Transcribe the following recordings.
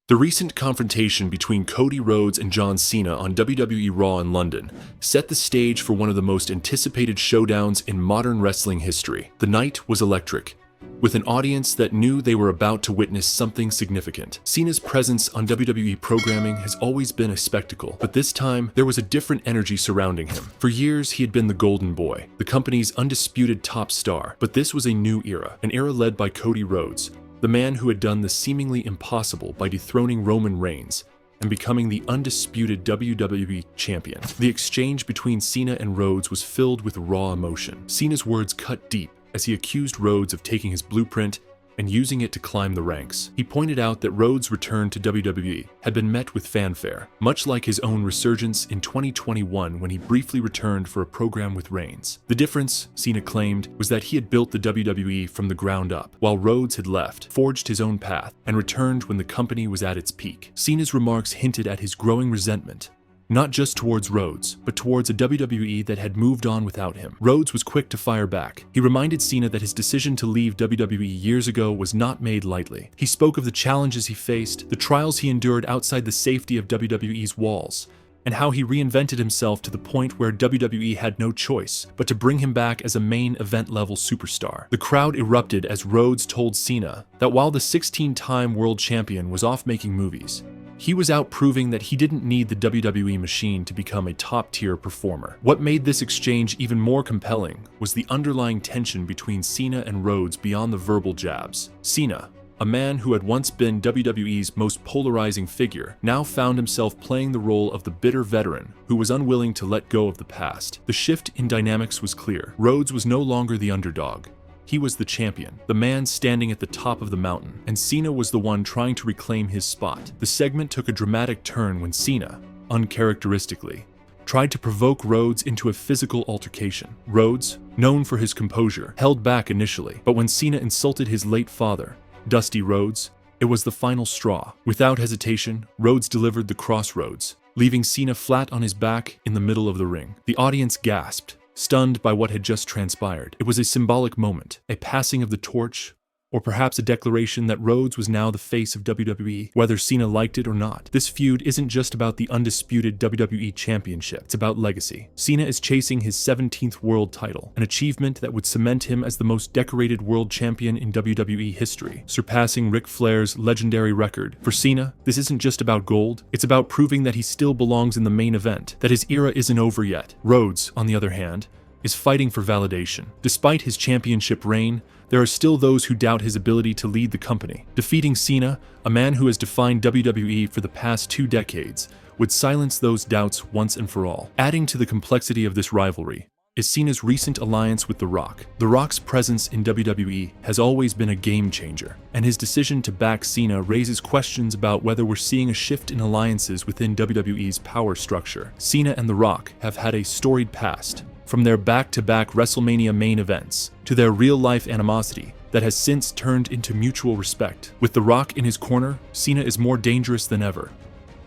The recent confrontation between Cody Rhodes and John Cena on WWE Raw in London set the stage for one of the most anticipated showdowns in modern wrestling history. The night was electric, with an audience that knew they were about to witness something significant. Cena's presence on WWE programming has always been a spectacle, but this time there was a different energy surrounding him. For years, he had been the Golden Boy, the company's undisputed top star, but this was a new era, an era led by Cody Rhodes, the man who had done the seemingly impossible by dethroning Roman Reigns and becoming the undisputed WWE champion. The exchange between Cena and Rhodes was filled with raw emotion. Cena's words cut deep as he accused Rhodes of taking his blueprint and using it to climb the ranks. He pointed out that Rhodes' return to WWE had been met with fanfare, much like his own resurgence in 2021 when he briefly returned for a program with Reigns. The difference, Cena claimed, was that he had built the WWE from the ground up, while Rhodes had left, forged his own path, and returned when the company was at its peak. Cena's remarks hinted at his growing resentment, not just towards Rhodes, but towards a WWE that had moved on without him. Rhodes was quick to fire back. He reminded Cena that his decision to leave WWE years ago was not made lightly. He spoke of the challenges he faced, the trials he endured outside the safety of WWE's walls, and how he reinvented himself to the point where WWE had no choice but to bring him back as a main event-level superstar. The crowd erupted as Rhodes told Cena that while the 16-time world champion was off making movies, he was out proving that he didn't need the WWE machine to become a top-tier performer. What made this exchange even more compelling was the underlying tension between Cena and Rhodes beyond the verbal jabs. Cena, a man who had once been WWE's most polarizing figure, now found himself playing the role of the bitter veteran who was unwilling to let go of the past. The shift in dynamics was clear. Rhodes was no longer the underdog. He was the champion, the man standing at the top of the mountain, and Cena was the one trying to reclaim his spot. The segment took a dramatic turn when Cena, uncharacteristically, tried to provoke Rhodes into a physical altercation. Rhodes, known for his composure, held back initially, but when Cena insulted his late father, Dusty Rhodes, it was the final straw. Without hesitation, Rhodes delivered the crossroads, leaving Cena flat on his back in the middle of the ring. The audience gasped, stunned by what had just transpired. It was a symbolic moment, a passing of the torch, or perhaps a declaration that Rhodes was now the face of WWE, whether Cena liked it or not. This feud isn't just about the undisputed WWE Championship, it's about legacy. Cena is chasing his 17th world title, an achievement that would cement him as the most decorated world champion in WWE history, surpassing Ric Flair's legendary record. For Cena, this isn't just about gold, it's about proving that he still belongs in the main event, that his era isn't over yet. Rhodes, on the other hand, is fighting for validation. Despite his championship reign, there are still those who doubt his ability to lead the company. Defeating Cena, a man who has defined WWE for the past 2 decades, would silence those doubts once and for all. Adding to the complexity of this rivalry is Cena's recent alliance with The Rock. The Rock's presence in WWE has always been a game changer, and his decision to back Cena raises questions about whether we're seeing a shift in alliances within WWE's power structure. Cena and The Rock have had a storied past, from their back-to-back Wrestlemania main events to their real-life animosity that has since turned into mutual respect. With The Rock in his corner, Cena is more dangerous than ever.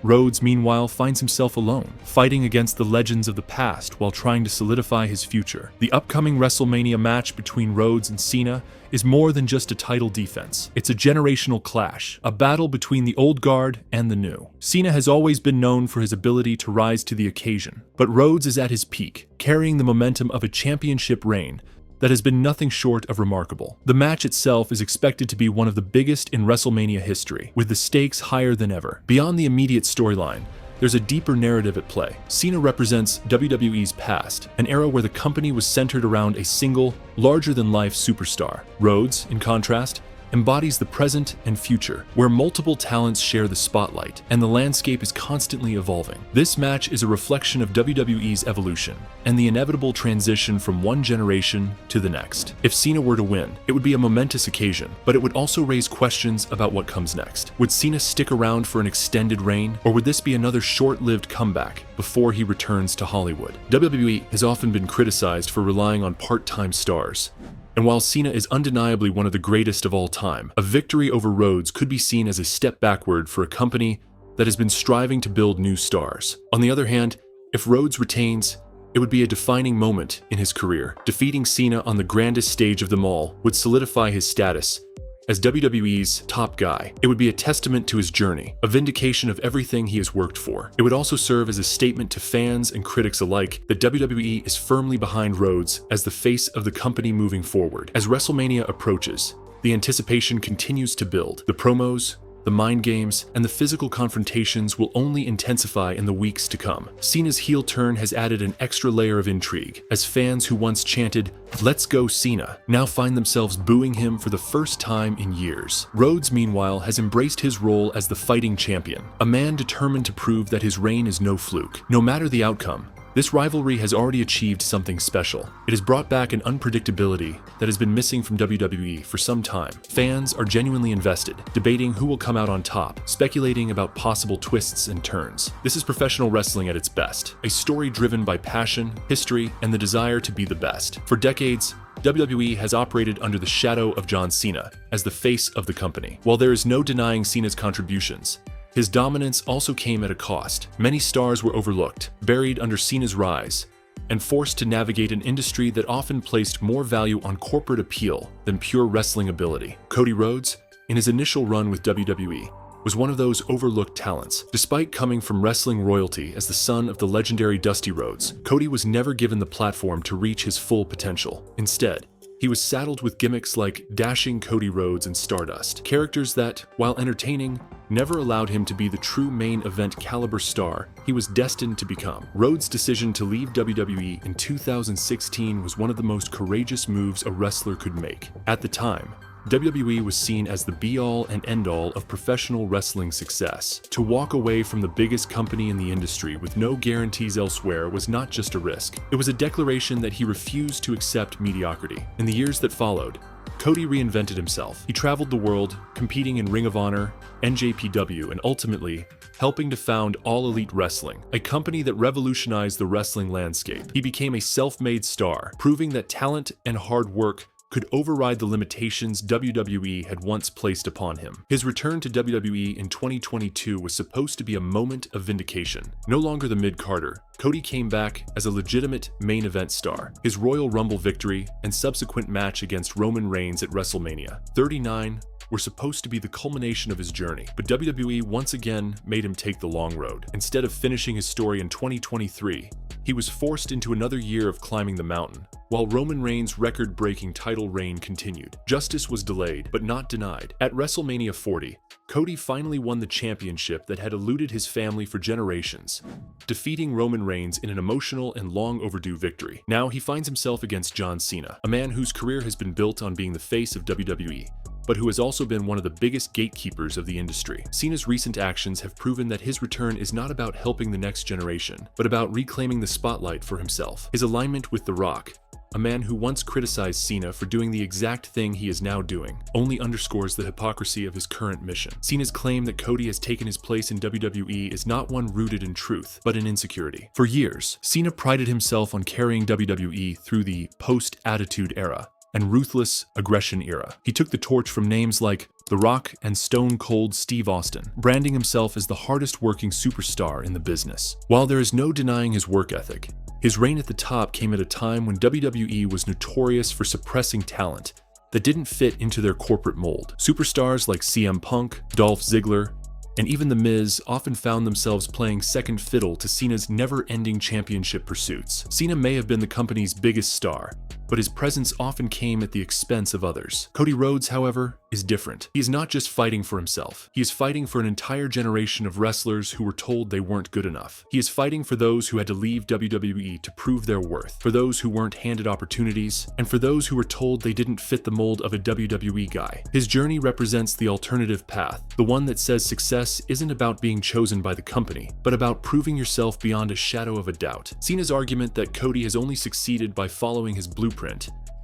Rhodes, meanwhile, finds himself alone, fighting against the legends of the past while trying to solidify his future. The upcoming WrestleMania match between Rhodes and Cena is more than just a title defense. It's a generational clash, a battle between the old guard and the new. Cena has always been known for his ability to rise to the occasion, but Rhodes is at his peak, carrying the momentum of a championship reign that has been nothing short of remarkable. The match itself is expected to be one of the biggest in WrestleMania history, with the stakes higher than ever. Beyond the immediate storyline, there's a deeper narrative at play. Cena represents WWE's past, an era where the company was centered around a single, larger-than-life superstar. Rhodes, in contrast, embodies the present and future, where multiple talents share the spotlight, and the landscape is constantly evolving. This match is a reflection of WWE's evolution, and the inevitable transition from one generation to the next. If Cena were to win, it would be a momentous occasion, but it would also raise questions about what comes next. Would Cena stick around for an extended reign, or would this be another short-lived comeback before he returns to Hollywood? WWE has often been criticized for relying on part-time stars. And while Cena is undeniably one of the greatest of all time, a victory over Rhodes could be seen as a step backward for a company that has been striving to build new stars. On the other hand, if Rhodes retains, it would be a defining moment in his career. Defeating Cena on the grandest stage of them all would solidify his status As WWE's top guy, it would be a testament to his journey, a vindication of everything he has worked for. It would also serve as a statement to fans and critics alike that WWE is firmly behind Rhodes as the face of the company moving forward. As WrestleMania approaches, the anticipation continues to build. The promos, the mind games, and the physical confrontations will only intensify in the weeks to come. Cena's heel turn has added an extra layer of intrigue, as fans who once chanted, "Let's go Cena," now find themselves booing him for the first time in years. Rhodes, meanwhile, has embraced his role as the fighting champion, a man determined to prove that his reign is no fluke. No matter the outcome, this rivalry has already achieved something special. It has brought back an unpredictability that has been missing from WWE for some time. Fans are genuinely invested, debating who will come out on top, speculating about possible twists and turns. This is professional wrestling at its best, a story driven by passion, history, and the desire to be the best. For decades, WWE has operated under the shadow of John Cena as the face of the company. While there is no denying Cena's contributions, his dominance also came at a cost. Many stars were overlooked, buried under Cena's rise, and forced to navigate an industry that often placed more value on corporate appeal than pure wrestling ability. Cody Rhodes, in his initial run with WWE, was one of those overlooked talents. Despite coming from wrestling royalty as the son of the legendary Dusty Rhodes, Cody was never given the platform to reach his full potential. Instead, he was saddled with gimmicks like Dashing Cody Rhodes and Stardust, characters that, while entertaining, never allowed him to be the true main event caliber star he was destined to become. Rhodes' decision to leave WWE in 2016 was one of the most courageous moves a wrestler could make. At the time, WWE was seen as the be-all and end-all of professional wrestling success. To walk away from the biggest company in the industry with no guarantees elsewhere was not just a risk. It was a declaration that he refused to accept mediocrity. In the years that followed, Cody reinvented himself. He traveled the world, competing in Ring of Honor, NJPW, and ultimately helping to found All Elite Wrestling, a company that revolutionized the wrestling landscape. He became a self-made star, proving that talent and hard work could override the limitations WWE had once placed upon him. His return to WWE in 2022 was supposed to be a moment of vindication. No longer the mid-carder, Cody came back as a legitimate main event star. His Royal Rumble victory and subsequent match against Roman Reigns at WrestleMania 39 were supposed to be the culmination of his journey, but WWE once again made him take the long road. Instead of finishing his story in 2023, he was forced into another year of climbing the mountain. While Roman Reigns' record-breaking title reign continued, justice was delayed, but not denied. At WrestleMania 40, Cody finally won the championship that had eluded his family for generations, defeating Roman Reigns in an emotional and long overdue victory. Now he finds himself against John Cena, a man whose career has been built on being the face of WWE, but who has also been one of the biggest gatekeepers of the industry. Cena's recent actions have proven that his return is not about helping the next generation, but about reclaiming the spotlight for himself. His alignment with The Rock, a man who once criticized Cena for doing the exact thing he is now doing, only underscores the hypocrisy of his current mission. Cena's claim that Cody has taken his place in WWE is not one rooted in truth, but in insecurity. For years, Cena prided himself on carrying WWE through the post-Attitude Era and Ruthless Aggression Era. He took the torch from names like The Rock and Stone Cold Steve Austin, branding himself as the hardest-working superstar in the business. While there is no denying his work ethic, his reign at the top came at a time when WWE was notorious for suppressing talent that didn't fit into their corporate mold. Superstars like CM Punk, Dolph Ziggler, and even The Miz often found themselves playing second fiddle to Cena's never-ending championship pursuits. Cena may have been the company's biggest star, but his presence often came at the expense of others. Cody Rhodes, however, is different. He is not just fighting for himself. He is fighting for an entire generation of wrestlers who were told they weren't good enough. He is fighting for those who had to leave WWE to prove their worth, for those who weren't handed opportunities, and for those who were told they didn't fit the mold of a WWE guy. His journey represents the alternative path, the one that says success isn't about being chosen by the company, but about proving yourself beyond a shadow of a doubt. Cena's argument that Cody has only succeeded by following his blueprint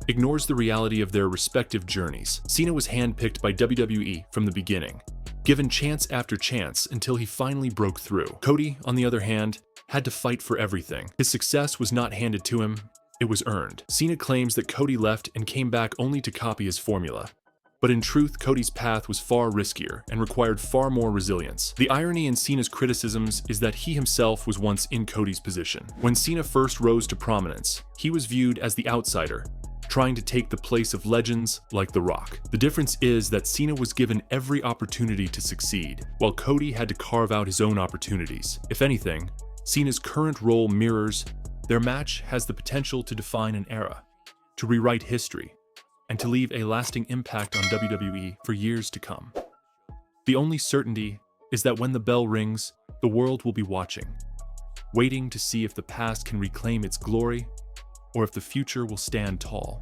ignores the reality of their respective journeys. Cena was handpicked by WWE from the beginning, given chance after chance until he finally broke through. Cody, on the other hand, had to fight for everything. His success was not handed to him, it was earned. Cena claims that Cody left and came back only to copy his formula. But in truth, Cody's path was far riskier and required far more resilience. The irony in Cena's criticisms is that he himself was once in Cody's position. When Cena first rose to prominence, he was viewed as the outsider, trying to take the place of legends like The Rock. The difference is that Cena was given every opportunity to succeed, while Cody had to carve out his own opportunities. If anything, Cena's current role mirrors their match has the potential to define an era, to rewrite history, and to leave a lasting impact on WWE for years to come. The only certainty is that when the bell rings, the world will be watching, waiting to see if the past can reclaim its glory or if the future will stand tall.